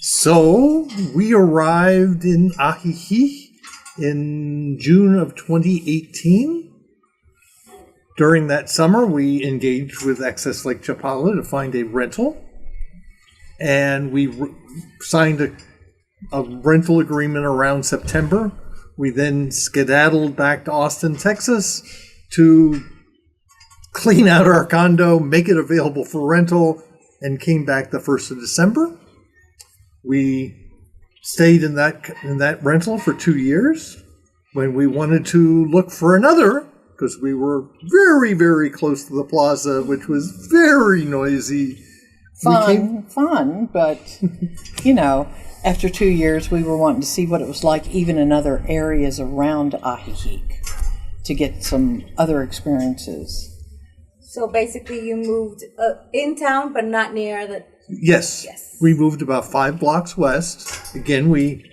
So we arrived in Ajijic in June of 2018. During that summer, we engaged with Access Lake Chapala to find a rental, and we signed a rental agreement around September. We then skedaddled back to Austin, Texas to clean out our condo, make it available for rental, and came back the 1st of December. We stayed in that rental for 2 years. When we wanted to look for another, because we were very, very close to the plaza, which was very noisy. Fun, but, after 2 years, we were wanting to see what it was like even in other areas around Ajijic to get some other experiences. So basically you moved in town, but not near the... Yes. We moved about 5 blocks west. Again, we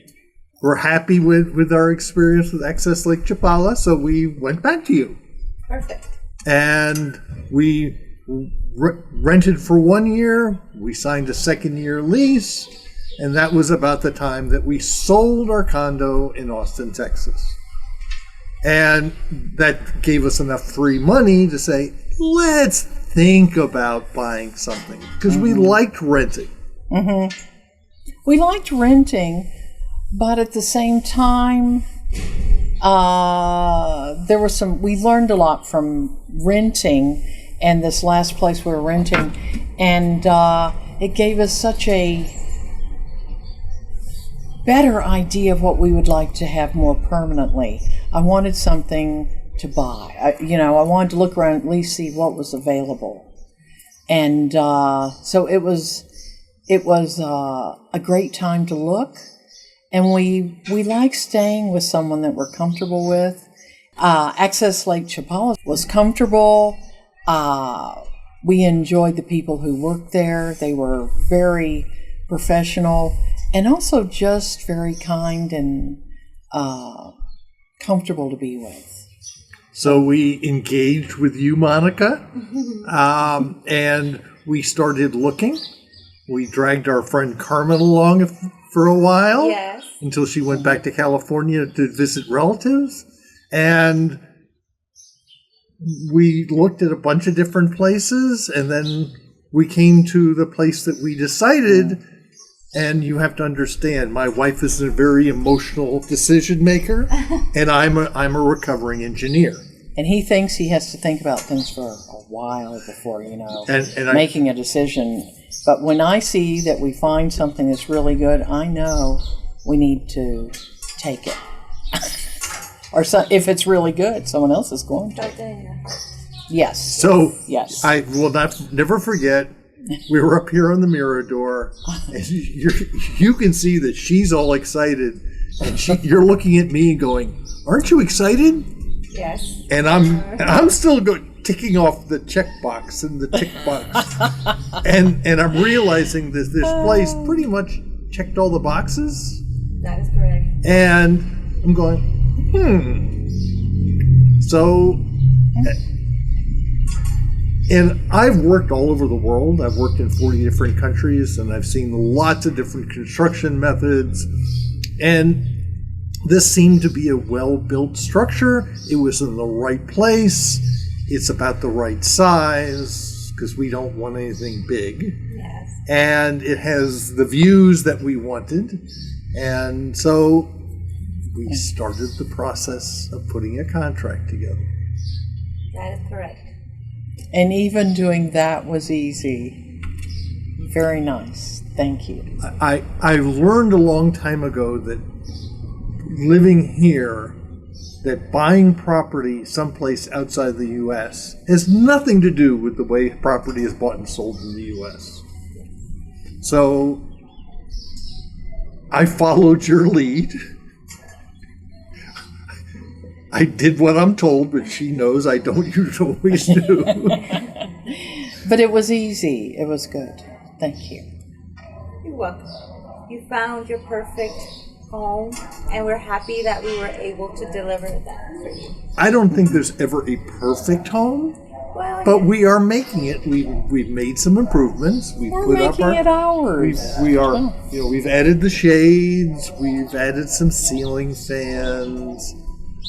were happy with our experience with Access Lake Chapala, so we went back to you. Perfect. And we rented for 1 year. We signed a 2nd-year lease, and that was about the time that we sold our condo in Austin, Texas. And that gave us enough free money to say, let's think about buying something, because we liked renting. Mm-hmm. We liked renting, but at the same time, we learned a lot from renting, and this last place we were renting, and it gave us such a better idea of what we would like to have more permanently. I wanted something to buy. I wanted to look around and at least see what was available. And so it was a great time to look. And we like staying with someone that we're comfortable with. Access Lake Chapala was comfortable. We enjoyed the people who worked there. They were very professional and also just very kind and comfortable to be with. So we engaged with you, Monica, and we started looking. We dragged our friend Carmen along for a while, yes, until she went back to California to visit relatives. And we looked at a bunch of different places, and then we came to the place that we decided. And you have to understand, my wife is a very emotional decision maker, and I'm a recovering engineer. And he thinks he has to think about things for a while before, making a decision. But when I see that we find something that's really good, I know we need to take it. Or if it's really good, someone else is going to. Yes. So yes. I will never forget. We were up here on the Mirador, and you can see that she's all excited, and you're looking at me going, "Aren't you excited?" Yes. And I'm still ticking off the checkbox and the tick box, and I'm realizing that this place pretty much checked all the boxes. That is correct. And I'm going, So. And I've worked all over the world. I've worked in 40 different countries, and I've seen lots of different construction methods. And this seemed to be a well-built structure. It was in the right place. It's about the right size, because we don't want anything big. Yes. And it has the views that we wanted. And so we started the process of putting a contract together. That is correct. And even doing that was easy. Very nice. Thank you. I learned a long time ago that living here, that buying property someplace outside the U.S. has nothing to do with the way property is bought and sold in the U.S. So I followed your lead. I did what I'm told, but she knows I don't always do. But it was easy. It was good. Thank you. You're welcome. You found your perfect home, and we're happy that we were able to deliver that for you. I don't think there's ever a perfect home, Well, But we are making it. We've made some improvements. We've We're put up making it our. ours. We are. You know, we've added the shades. We've added some ceiling fans.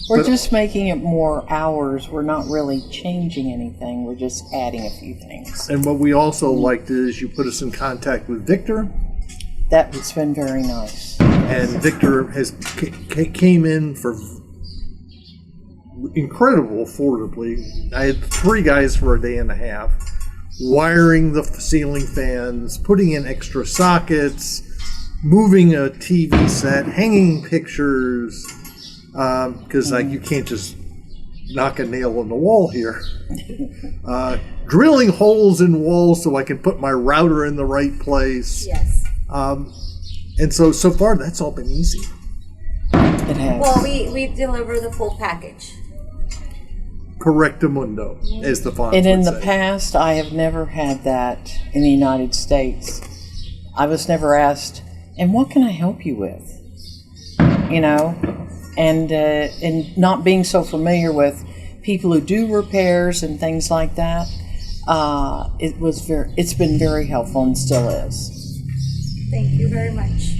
We're but- just making it more ours. We're not really changing anything. We're just adding a few things. And what we also liked is you put us in contact with Victor, That's been very nice. and Victor came in for incredible affordably. I had 3 guys for a day and a half, wiring the ceiling fans, putting in extra sockets, moving a TV set, hanging pictures, because you can't just knock a nail in the wall here. Drilling holes in walls so I can put my router in the right place. yes. And so far that's all been easy. It has. Well, we deliver the full package. Correctamundo, as the font And in would the say. past, I have never had that in the United States. I was never asked, and what can I help you with? You know, and not being so familiar with people who do repairs and things like that, it's been very helpful and still is. Thank you very much.